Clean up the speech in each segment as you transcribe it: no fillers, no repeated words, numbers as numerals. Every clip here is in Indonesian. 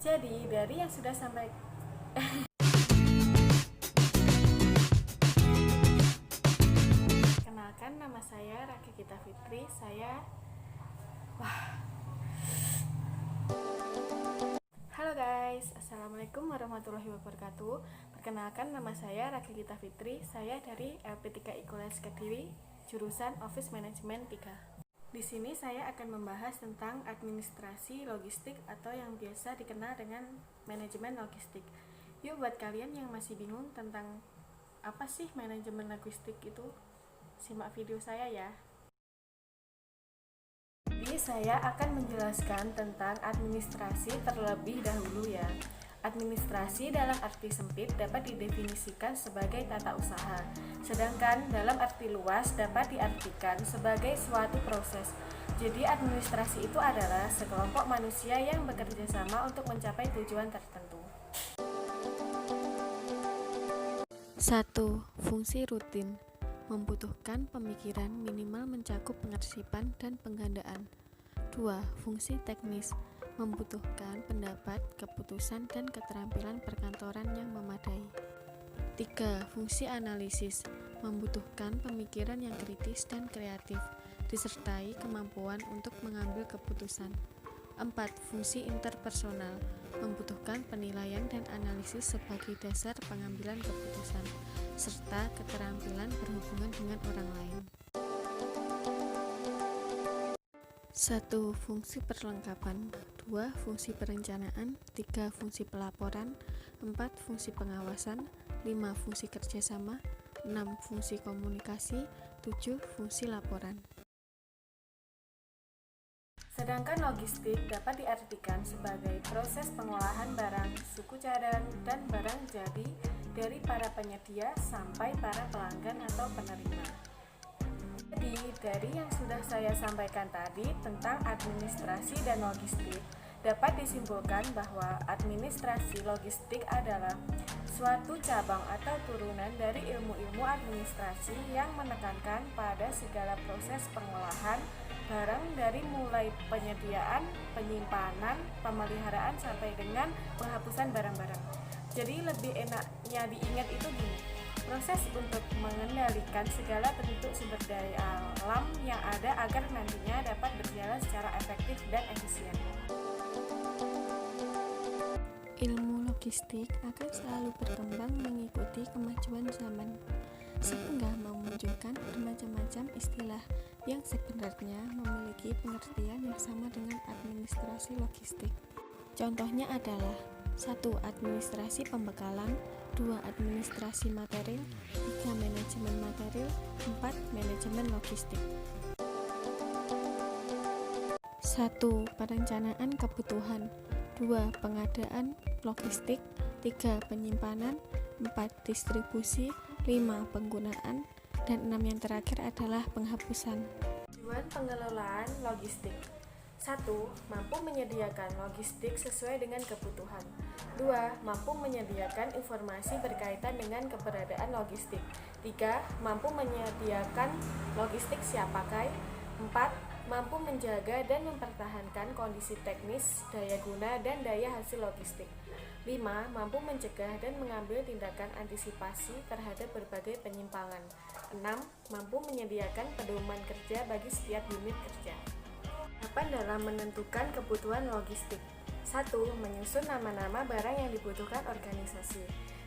Jadi dari yang sudah sampai kenalkan, nama saya Raki Gita Fitri. Halo guys, assalamualaikum warahmatullahi wabarakatuh. Perkenalkan, nama saya Raki Gita Fitri. Saya dari LP3 IKULES Kediri, jurusan Office Management 3. Di sini saya akan membahas tentang administrasi logistik atau yang biasa dikenal dengan manajemen logistik. Yuk, buat kalian yang masih bingung tentang apa sih manajemen logistik itu, simak video saya ya. Jadi saya akan menjelaskan tentang administrasi terlebih dahulu ya. Administrasi dalam arti sempit dapat didefinisikan sebagai tata usaha, sedangkan dalam arti luas dapat diartikan sebagai suatu proses. Jadi administrasi itu adalah sekelompok manusia yang bekerja sama untuk mencapai tujuan tertentu. 1. Fungsi rutin membutuhkan pemikiran minimal mencakup pengarsipan dan penggandaan. 2. Fungsi teknis membutuhkan pendapat, keputusan, dan keterampilan perkantoran yang memadai. 3. Fungsi analisis membutuhkan pemikiran yang kritis dan kreatif, disertai kemampuan untuk mengambil keputusan. 4. Fungsi interpersonal membutuhkan penilaian dan analisis sebagai dasar pengambilan keputusan, serta keterampilan berhubungan dengan orang lain. 1. Fungsi perlengkapan. 2. Fungsi perencanaan. 3. Fungsi pelaporan. 4. Fungsi pengawasan. 5. Fungsi kerjasama. 6. Fungsi komunikasi. 7. Fungsi laporan. Sedangkan logistik dapat diartikan sebagai proses pengolahan barang, suku cadang, dan barang jadi dari para penyedia sampai para pelanggan atau penerima. Jadi, dari yang sudah saya sampaikan tadi tentang administrasi dan logistik, dapat disimpulkan bahwa administrasi logistik adalah suatu cabang atau turunan dari ilmu-ilmu administrasi yang menekankan pada segala proses pengolahan barang dari mulai penyediaan, penyimpanan, pemeliharaan sampai dengan penghapusan barang-barang. Jadi lebih enaknya diingat itu gini, proses untuk mengendalikan segala bentuk sumber daya alam yang ada agar nantinya dapat berjalan secara efektif dan efisien. Ilmu logistik akan selalu berkembang mengikuti kemajuan zaman, sehingga memunculkan bermacam-macam istilah yang sebenarnya memiliki pengertian yang sama dengan administrasi logistik. Contohnya adalah 1. Administrasi pembekalan, 2. Administrasi material, 3. Manajemen material, 4. Manajemen logistik. 1. Perencanaan kebutuhan, 2. Pengadaan logistik, 3. Penyimpanan, 4. Distribusi, 5. Penggunaan, dan 6 yang terakhir adalah penghapusan. Tujuan pengelolaan logistik: 1. Mampu menyediakan logistik sesuai dengan kebutuhan. 2. Mampu menyediakan informasi berkaitan dengan keberadaan logistik. 3. Mampu menyediakan logistik siap pakai. 4. Mampu menjaga dan mempertahankan kondisi teknis, daya guna, dan daya hasil logistik. 5. Mampu mencegah dan mengambil tindakan antisipasi terhadap berbagai penyimpangan. 6. Mampu menyediakan pedoman kerja bagi setiap unit kerja. Tahapan dalam menentukan kebutuhan logistik: 1. Menyusun nama-nama barang yang dibutuhkan organisasi.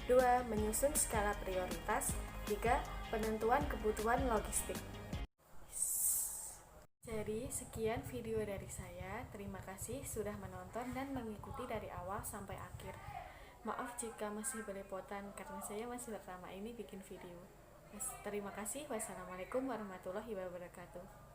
2. Menyusun skala prioritas. 3. Penentuan kebutuhan logistik. Jadi, sekian video dari saya. Terima kasih sudah menonton dan mengikuti dari awal sampai akhir. Maaf jika masih belepotan karena saya masih pertama ini bikin video. Terima kasih. Wassalamualaikum warahmatullahi wabarakatuh.